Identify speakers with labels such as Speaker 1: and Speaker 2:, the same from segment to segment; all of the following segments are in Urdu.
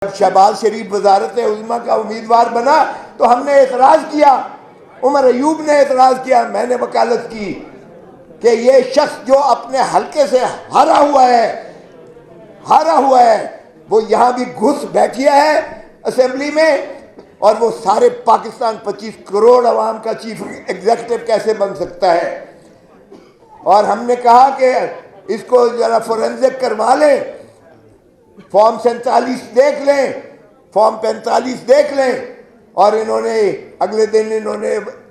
Speaker 1: شہباز شریف وزارت عظمیٰ کا امیدوار بنا تو ہم نے اعتراض کیا، عمر ایوب نے اعتراض کیا، میں نے وکالت کی کہ یہ شخص جو اپنے حلقے سے ہارا ہوا ہے وہ یہاں بھی گھس بیٹھیا ہے اسمبلی میں، اور وہ سارے پاکستان 25 کروڑ عوام کا چیف ایگزیکٹو کیسے بن سکتا ہے؟ اور ہم نے کہا کہ اس کو ذرا فورنزک کروا لیں، فارم 47 دیکھ لیں، فارم 45 دیکھ لیں، اور انہوں نے اگلے دن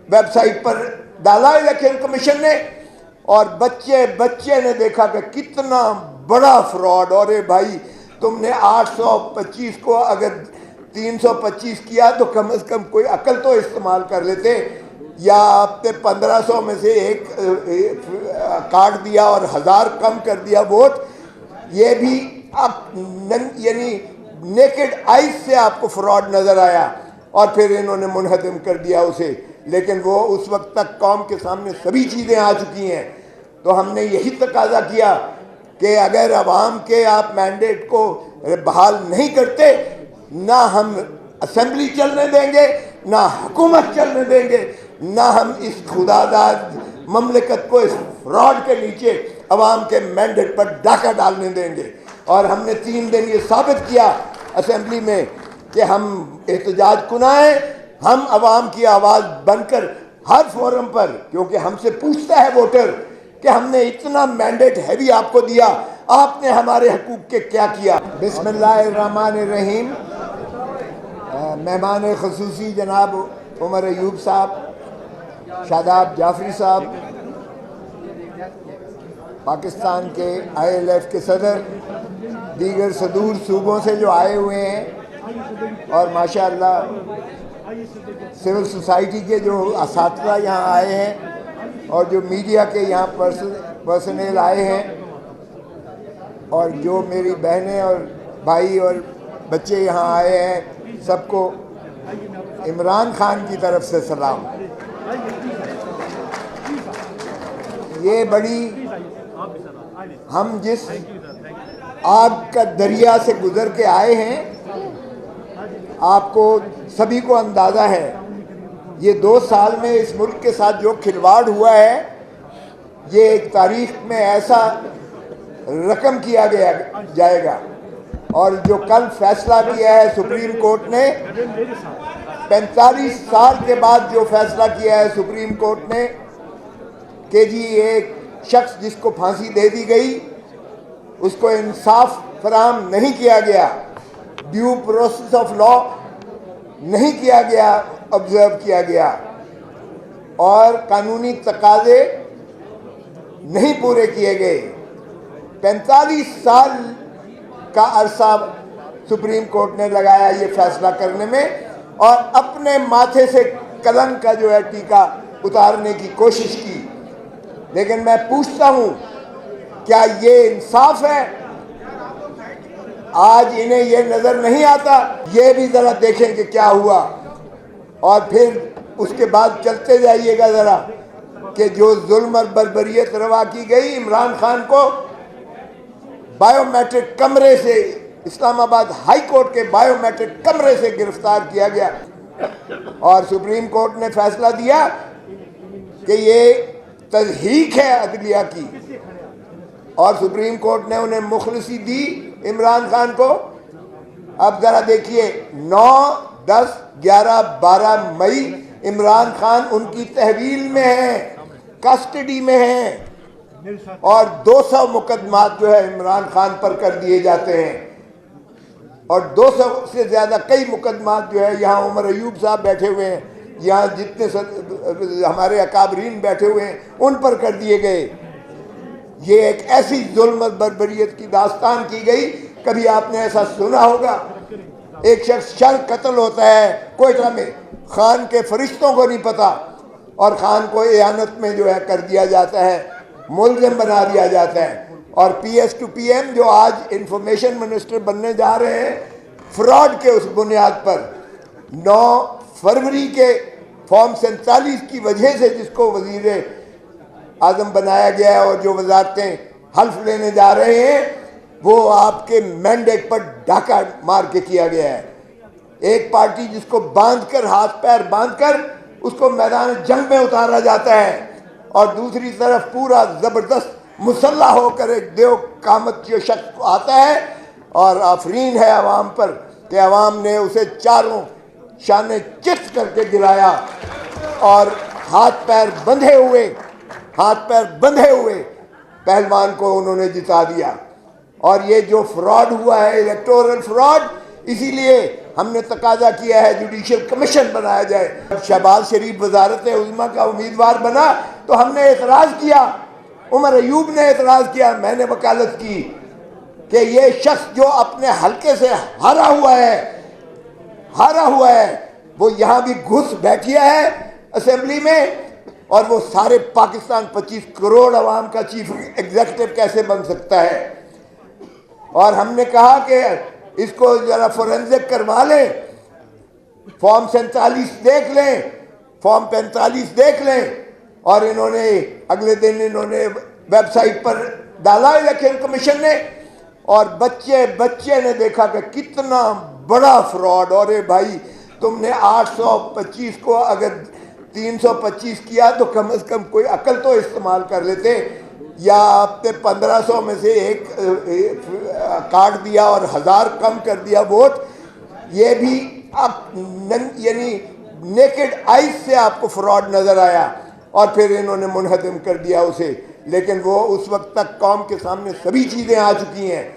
Speaker 1: ویب سائٹ پر ڈالا الیکشن کمیشن نے، اور بچے نے دیکھا کہ کتنا بڑا فراڈ، اور بھائی تم نے 825 کو اگر 325 کیا تو کم از کم کوئی عقل تو استعمال کر لیتے، یا آپ نے 1500 میں سے ایک کاٹ دیا اور 1000 کم کر دیا ووٹ، یہ بھی یعنی نیکڈ آئیز سے آپ کو فراڈ نظر آیا، اور پھر انہوں نے منہدم کر دیا اسے، لیکن وہ اس وقت تک قوم کے سامنے سبھی چیزیں آ چکی ہیں۔ تو ہم نے یہی تقاضا کیا کہ اگر عوام کے آپ مینڈیٹ کو بحال نہیں کرتے، نہ ہم اسمبلی چلنے دیں گے، نہ حکومت چلنے دیں گے، نہ ہم اس خداداد مملکت کو اس فراڈ کے نیچے عوام کے مینڈیٹ پر ڈاکہ ڈالنے دیں گے۔ اور ہم نے 3 دن یہ ثابت کیا اسمبلی میں کہ ہم احتجاج کنائیں، ہم عوام کی آواز بن کر ہر فورم پر، کیونکہ ہم سے پوچھتا ہے ووٹر کہ ہم نے اتنا مینڈیٹ ہیوی آپ کو دیا، آپ نے ہمارے حقوق کے کیا کیا؟ بسم اللہ الرحمن الرحیم۔ مہمان خصوصی جناب عمر ایوب صاحب، شاداب جعفری صاحب، پاکستان کے ILF کے صدر، دیگر صدور صوبوں سے جو آئے ہوئے ہیں، اور ماشاءاللہ سول سوسائٹی کے جو اساتذہ یہاں آئے ہیں، اور جو میڈیا کے یہاں پرسنل آئے ہیں، اور جو میری بہنیں اور بھائی اور بچے یہاں آئے ہیں، سب کو عمران خان کی طرف سے سلام۔ یہ بڑی ہم جس آگ کا دریا سے گزر کے آئے ہیں، آپ کو سبھی کو اندازہ ہے یہ 2 سال میں اس ملک کے ساتھ جو کھلواڑ ہوا ہے، یہ ایک تاریخ میں ایسا رقم کیا جائے گا۔ اور جو کل فیصلہ کیا ہے سپریم کورٹ نے، 45 سال کے بعد جو فیصلہ کیا ہے سپریم کورٹ نے کہ جی ایک شخص جس کو پھانسی دے دی گئی، اس کو انصاف فراہم نہیں کیا گیا، ڈیو پروسیس آف لا نہیں کیا گیا، آبزرو کیا گیا، اور قانونی تقاضے نہیں پورے کیے گئے۔ 45 سال کا عرصہ سپریم کورٹ نے لگایا یہ فیصلہ کرنے میں، اور اپنے ماتھے سے کلنک کا جو ہے ٹیکا اتارنے کی کوشش کی۔ لیکن میں پوچھتا ہوں، کیا یہ انصاف ہے؟ آج انہیں یہ نظر نہیں آتا؟ یہ بھی ذرا دیکھیں کہ کیا ہوا، اور پھر اس کے بعد چلتے جائیے گا ذرا کہ جو ظلم اور بربریت روا کی گئی، عمران خان کو بائیو میٹرک کمرے سے، اسلام آباد ہائی کورٹ کے بائیو میٹرک کمرے سے گرفتار کیا گیا، اور سپریم کورٹ نے فیصلہ دیا کہ یہ تضحیک ہے عدلیہ کی، اور سپریم کورٹ نے انہیں مخلصی دی عمران خان کو۔ اب ذرا دیکھیے 9، 10، 11، 12 مئی عمران خان ان کی تحویل میں ہیں، کسٹڈی میں ہیں، اور 200 مقدمات جو ہے عمران خان پر کر دیے جاتے ہیں، اور 200 سے زیادہ کئی مقدمات جو ہے یہاں عمر ایوب صاحب بیٹھے ہوئے ہیں، یہاں جتنے ہمارے اکابرین بیٹھے ہوئے ہیں ان پر کر دیے گئے۔ یہ ایک ایسی ظلم اور بربریت کی داستان کی گئی، کبھی آپ نے ایسا سنا ہوگا؟ ایک شخص شر قتل ہوتا ہے کوئٹہ میں، خان کے فرشتوں کو نہیں پتا، اور خان کو اعانت میں جو ہے کر دیا جاتا ہے، ملزم بنا دیا جاتا ہے، اور PS to PM جو آج انفارمیشن منسٹر بننے جا رہے ہیں، فراڈ کے اس بنیاد پر 9 فروری کے فارم 47 کی وجہ سے جس کو وزیر اعظم بنایا گیا ہے، اور جو وزارتیں حلف لینے جا رہے ہیں، وہ آپ کے مینڈیٹ پر ڈاکہ مار کے کیا گیا ہے۔ ایک پارٹی جس کو باندھ کر، ہاتھ پیر باندھ کر اس کو میدان جنگ میں اتارا جاتا ہے، اور دوسری طرف پورا زبردست مسلح ہو کر ایک دیو قامت جو شخص آتا ہے، اور آفرین ہے عوام پر کہ عوام نے اسے چاروں شانے چت کر کے گرایا، اور ہاتھ پیر بندھے ہوئے پہلوان کو انہوں نے جتا دیا۔ اور یہ جو فراڈ ہوا ہے، الیکٹورل فراڈ، اسی لیے ہم نے تقاضا کیا ہے جوڈیشل کمیشن بنایا جائے۔ شہباز شریف وزارت عظمیٰ کا امیدوار بنا تو ہم نے اعتراض کیا، عمر ایوب نے اعتراض کیا، میں نے وکالت کی کہ یہ شخص جو اپنے حلقے سے ہارا ہوا ہے وہ یہاں بھی گھس بیٹھیا ہے اسمبلی میں، اور وہ سارے پاکستان 25 کروڑ عوام کا چیف ایگزیکٹو کیسے بن سکتا ہے؟ اور ہم نے کہا کہ اس کو ذرا فورنزک کروا لیں، فارم 47 دیکھ لیں، فارم 45 دیکھ لیں، اور انہوں نے اگلے دن ویب سائٹ پر ڈالا الیکشن کمیشن نے، اور بچے نے دیکھا کہ کتنا بڑا فراڈ۔ اور بھائی تم نے 825 کو اگر 325 کیا تو کم از کم کوئی عقل تو استعمال کر لیتے، یا آپ نے 1500 میں سے ایک کاٹ دیا اور 1000 کم کر دیا ووٹ۔ یہ بھی یعنی نیکڈ آئیز سے آپ کو فراڈ نظر آیا، اور پھر انہوں نے منہدم کر دیا اسے، لیکن وہ اس وقت تک قوم کے سامنے سبھی چیزیں آ چکی ہیں۔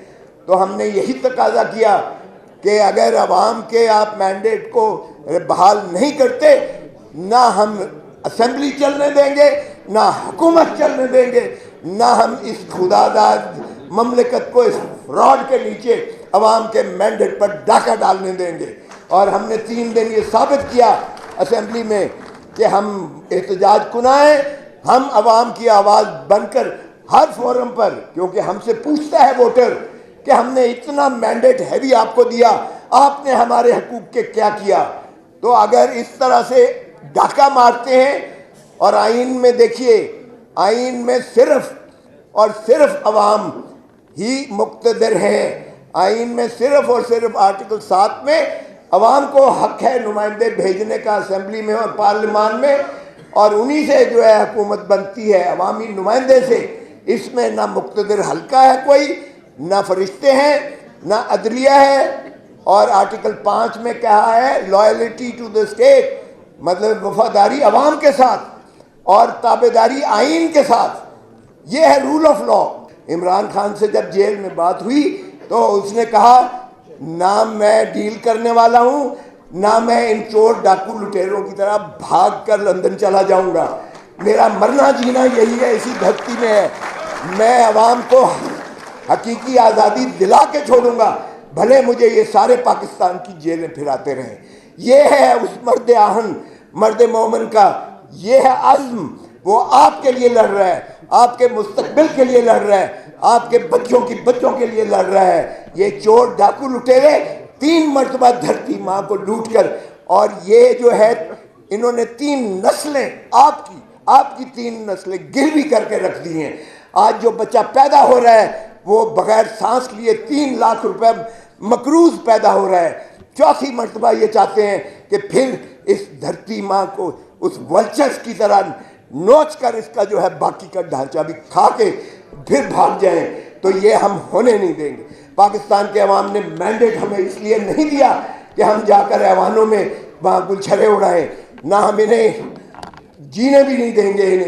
Speaker 1: تو ہم نے یہی تقاضا کیا کہ اگر عوام کے آپ مینڈیٹ کو بحال نہیں کرتے، نہ ہم اسمبلی چلنے دیں گے، نہ حکومت چلنے دیں گے، نہ ہم اس خداداد مملکت کو اس فراڈ کے نیچے عوام کے مینڈیٹ پر ڈاکہ ڈالنے دیں گے۔ اور ہم نے 3 دن یہ ثابت کیا اسمبلی میں کہ ہم احتجاج کنائیں، ہم عوام کی آواز بن کر ہر فورم پر، کیونکہ ہم سے پوچھتا ہے ووٹر کہ ہم نے اتنا مینڈیٹ ہیوی آپ کو دیا، آپ نے ہمارے حقوق کے کیا کیا؟ تو اگر اس طرح سے ڈاکہ مارتے ہیں، اور آئین میں دیکھیے، آئین میں صرف اور صرف عوام ہی مقتدر ہیں، آئین میں صرف اور صرف آرٹیکل 7 میں عوام کو حق ہے نمائندے بھیجنے کا اسمبلی میں اور پارلیمان میں، اور انہی سے جو ہے حکومت بنتی ہے، عوامی نمائندے سے۔ اس میں نہ مقتدر حلقہ ہے کوئی، نہ فرشتے ہیں، نہ عدلیہ ہے۔ اور آرٹیکل 5 میں کہا ہے لائلٹی ٹو دا اسٹیٹ، مطلب وفاداری عوام کے ساتھ اور تابعداری آئین کے ساتھ، یہ ہے rule of law. Imran Khan سے جب جیل میں بات ہوئی تو اس نے کہا نہ میں ڈیل کرنے والا ہوں، نہ میں ان چور ڈاکو لٹیروں کی طرح بھاگ کر لندن چلا جاؤں گا، میرا مرنا جینا یہی ہے، اسی دھرتی میں ہے، میں عوام کو حقیقی آزادی دلا کے چھوڑوں گا، بھلے مجھے یہ سارے پاکستان کی جیلیں پھراتے رہیں۔ یہ ہے اس مرد آہن، مرد مومن کا یہ ہے عزم، وہ آپ کے لیے لڑ رہا ہے، آپ کے مستقبل کے لیے لڑ رہا ہے، آپ کے بچوں کے لیے لڑ رہا ہے۔ یہ چور ڈاکو لٹیرے 3 مرتبہ دھرتی ماں کو لوٹ کر، اور یہ جو ہے انہوں نے 3 نسلیں آپ کی 3 نسلیں گروی کر کے رکھ دی ہیں۔ آج جو بچہ پیدا ہو رہا ہے وہ بغیر سانس لیے 3 لاکھ روپے مقروض پیدا ہو رہا ہے۔ 4تھی مرتبہ یہ چاہتے ہیں کہ پھر اس دھرتی ماں کو اس ولچرز کی طرح نوچ کر اس کا جو ہے باقی کا ڈھانچہ بھی کھا کے پھر بھاگ جائیں، تو یہ ہم ہونے نہیں دیں گے۔ پاکستان کے عوام نے مینڈیٹ ہمیں اس لیے نہیں دیا کہ ہم جا کر ایوانوں میں وہاں گلچھرے اڑائیں، نہ ہم انہیں جینے بھی نہیں دیں گے انہیں۔